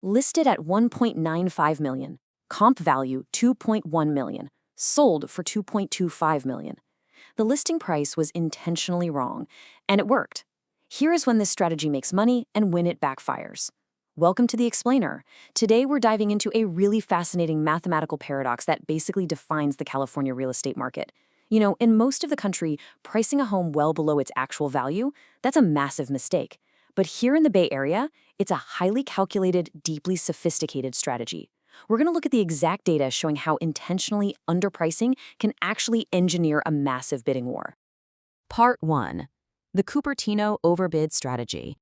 Listed at 1.95 million, comp value 2.1 million, sold for 2.25 million. The listing price was intentionally wrong, and it worked. Here is when this strategy makes money and when it backfires. Welcome to The Explainer. Today we're diving into a really fascinating mathematical paradox that basically defines the California real estate market. You know, in most of the country, pricing a home well below its actual value, that's a massive mistake. But here in the Bay Area, it's a highly calculated, deeply sophisticated strategy. We're going to look at the exact data showing how intentionally underpricing can actually engineer a massive bidding war. Part 1. The Cupertino Overbid Strategy.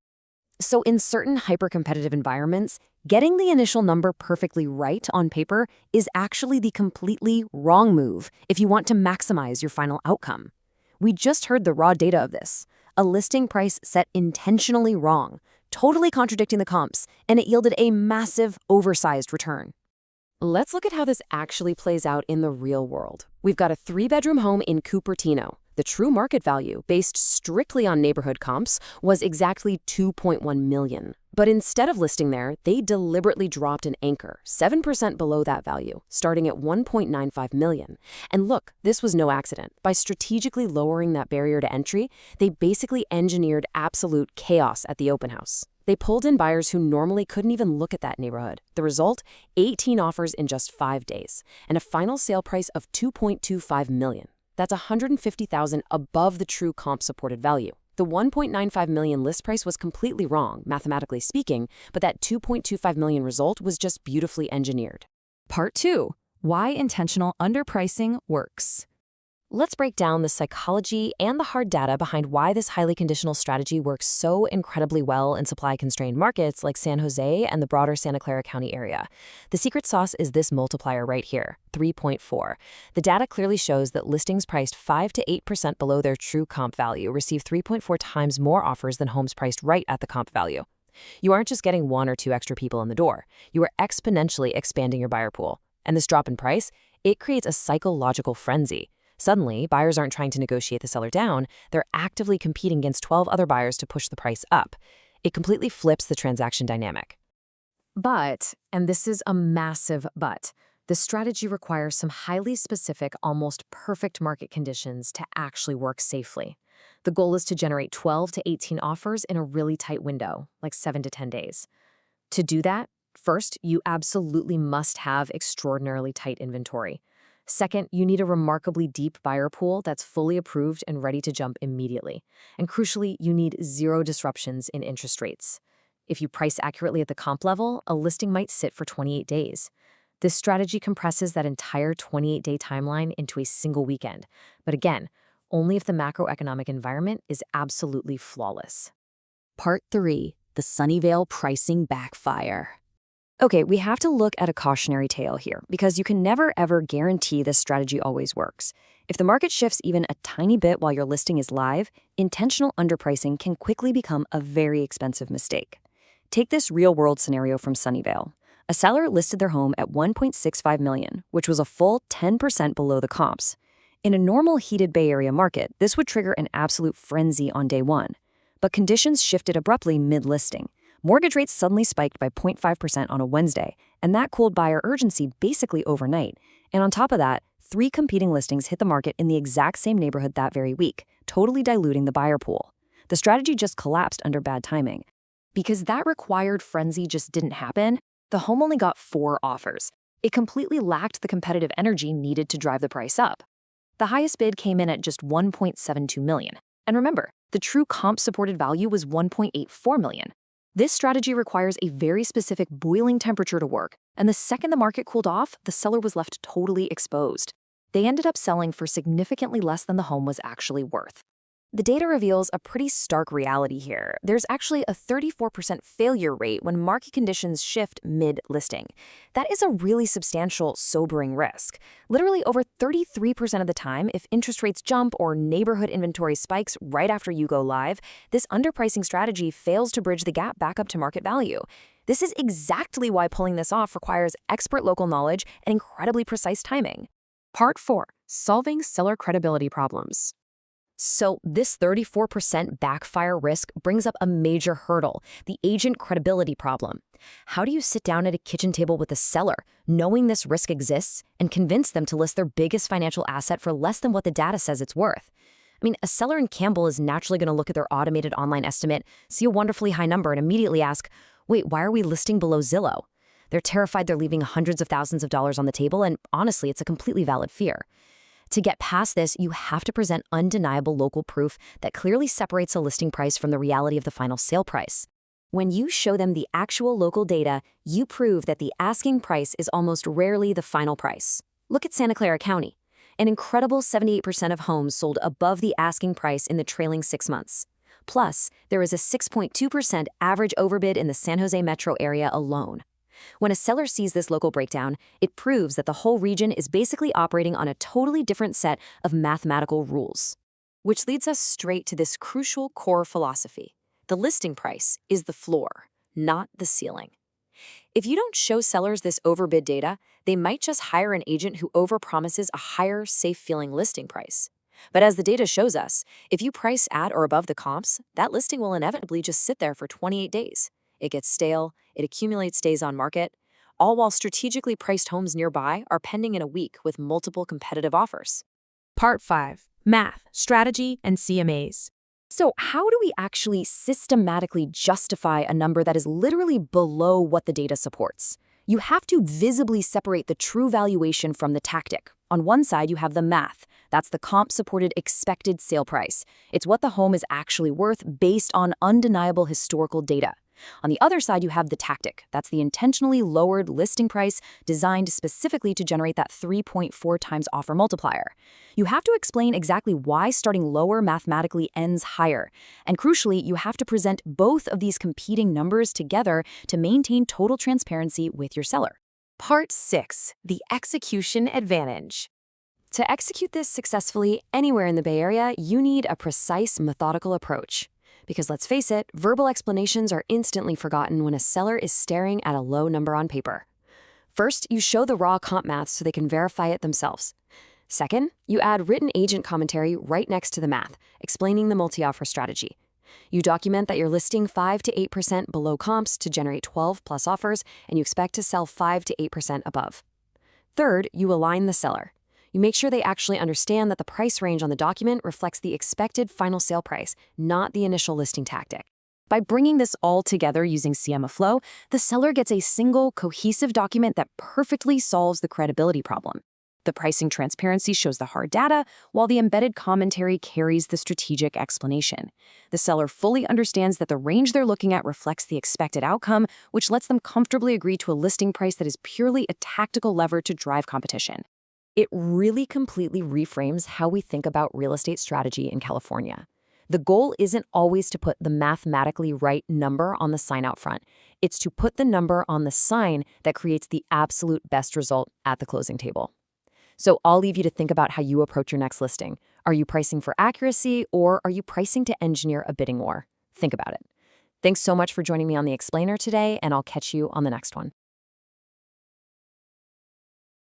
So in certain hyper-competitive environments, getting the initial number perfectly right on paper is actually the completely wrong move if you want to maximize your final outcome. We just heard the raw data of this. A listing price set intentionally wrong, totally contradicting the comps, and it yielded a massive, oversized return. Let's look at how this actually plays out in the real world. We've got a 3-bedroom home in Cupertino. The true market value, based strictly on neighborhood comps, was exactly $2.1 million. But instead of listing there, they deliberately dropped an anchor, 7% below that value, starting at $1.95 million. And look, this was no accident. By strategically lowering that barrier to entry, they basically engineered absolute chaos at the open house. They pulled in buyers who normally couldn't even look at that neighborhood. The result? 18 offers in just 5 days, and a final sale price of $2.25 million. That's $150,000 above the true comp-supported value. The $1.95 million list price was completely wrong, mathematically speaking, but that $2.25 million result was just beautifully engineered. Part 2. Why intentional underpricing works. Let's break down the psychology and the hard data behind why this highly conditional strategy works so incredibly well in supply-constrained markets like San Jose and the broader Santa Clara County area. The secret sauce is this multiplier right here, 3.4. The data clearly shows that listings priced 5 to 8% below their true comp value receive 3.4 times more offers than homes priced right at the comp value. You aren't just getting 1 or 2 extra people in the door. You are exponentially expanding your buyer pool. And this drop in price, it creates a psychological frenzy. Suddenly, buyers aren't trying to negotiate the seller down, they're actively competing against 12 other buyers to push the price up. It completely flips the transaction dynamic. But, and this is a massive but, the strategy requires some highly specific, almost perfect market conditions to actually work safely. The goal is to generate 12 to 18 offers in a really tight window, like 7 to 10 days. To do that, first, you absolutely must have extraordinarily tight inventory. Second, you need a remarkably deep buyer pool that's fully approved and ready to jump immediately. And crucially, you need 0 disruptions in interest rates. If you price accurately at the comp level, a listing might sit for 28 days. This strategy compresses that entire 28-day timeline into a single weekend. But again, only if the macroeconomic environment is absolutely flawless. Part 3. The Sunnyvale Pricing Backfire. Okay, we have to look at a cautionary tale here, because you can never ever guarantee this strategy always works. If the market shifts even a tiny bit while your listing is live, intentional underpricing can quickly become a very expensive mistake. Take this real-world scenario from Sunnyvale. A seller listed their home at $1.65 million, which was a full 10% below the comps. In a normal heated Bay Area market, this would trigger an absolute frenzy on day one. But conditions shifted abruptly mid-listing. Mortgage rates suddenly spiked by 0.5% on a Wednesday, and that cooled buyer urgency basically overnight. And on top of that, 3 competing listings hit the market in the exact same neighborhood that very week, totally diluting the buyer pool. The strategy just collapsed under bad timing. Because that required frenzy just didn't happen, the home only got 4 offers. It completely lacked the competitive energy needed to drive the price up. The highest bid came in at just $1.72 million. And remember, the true comp-supported value was $1.84 million. This strategy requires a very specific boiling temperature to work, and the second the market cooled off, the seller was left totally exposed. They ended up selling for significantly less than the home was actually worth. The data reveals a pretty stark reality here. There's actually a 34% failure rate when market conditions shift mid-listing. That is a really substantial, sobering risk. Literally over 33% of the time, if interest rates jump or neighborhood inventory spikes right after you go live, this underpricing strategy fails to bridge the gap back up to market value. This is exactly why pulling this off requires expert local knowledge and incredibly precise timing. Part 4. Solving seller credibility problems. So this 34% backfire risk brings up a major hurdle, the agent credibility problem. How do you sit down at a kitchen table with a seller, knowing this risk exists, and convince them to list their biggest financial asset for less than what the data says it's worth? I mean, a seller in Campbell is naturally going to look at their automated online estimate, see a wonderfully high number, and immediately ask, wait, why are we listing below Zillow? They're terrified they're leaving hundreds of thousands of dollars on the table, and honestly, it's a completely valid fear. To get past this, you have to present undeniable local proof that clearly separates a listing price from the reality of the final sale price. When you show them the actual local data, you prove that the asking price is almost rarely the final price. Look at Santa Clara County. An incredible 78% of homes sold above the asking price in the trailing 6 months. Plus, there is a 6.2% average overbid in the San Jose metro area alone. When a seller sees this local breakdown, it proves that the whole region is basically operating on a totally different set of mathematical rules. Which leads us straight to this crucial core philosophy. The listing price is the floor, not the ceiling. If you don't show sellers this overbid data, they might just hire an agent who overpromises a higher, safe-feeling listing price. But as the data shows us, if you price at or above the comps, that listing will inevitably just sit there for 28 days. It gets stale, it accumulates days on market, all while strategically priced homes nearby are pending in a week with multiple competitive offers. Part 5. Math, Strategy, and CMAs. So how do we actually systematically justify a number that is literally below what the data supports? You have to visibly separate the true valuation from the tactic. On one side, you have the math. That's the comp-supported expected sale price. It's what the home is actually worth based on undeniable historical data. On the other side, you have the tactic. That's the intentionally lowered listing price designed specifically to generate that 3.4 times offer multiplier. You have to explain exactly why starting lower mathematically ends higher. And crucially, you have to present both of these competing numbers together to maintain total transparency with your seller. Part 6. The Execution Advantage. To execute this successfully anywhere in the Bay Area, you need a precise, methodical approach. Because let's face it, verbal explanations are instantly forgotten when a seller is staring at a low number on paper. First, you show the raw comp math so they can verify it themselves. Second, you add written agent commentary right next to the math, explaining the multi-offer strategy. You document that you're listing 5 to 8% below comps to generate 12 plus offers, and you expect to sell 5 to 8% above. Third, you align the seller. You make sure they actually understand that the price range on the document reflects the expected final sale price, not the initial listing tactic. By bringing this all together using CMA Flow, the seller gets a single, cohesive document that perfectly solves the credibility problem. The pricing transparency shows the hard data, while the embedded commentary carries the strategic explanation. The seller fully understands that the range they're looking at reflects the expected outcome, which lets them comfortably agree to a listing price that is purely a tactical lever to drive competition. It really completely reframes how we think about real estate strategy in California. The goal isn't always to put the mathematically right number on the sign out front. It's to put the number on the sign that creates the absolute best result at the closing table. So I'll leave you to think about how you approach your next listing. Are you pricing for accuracy, or are you pricing to engineer a bidding war? Think about it. Thanks so much for joining me on The Explainer today, and I'll catch you on the next one.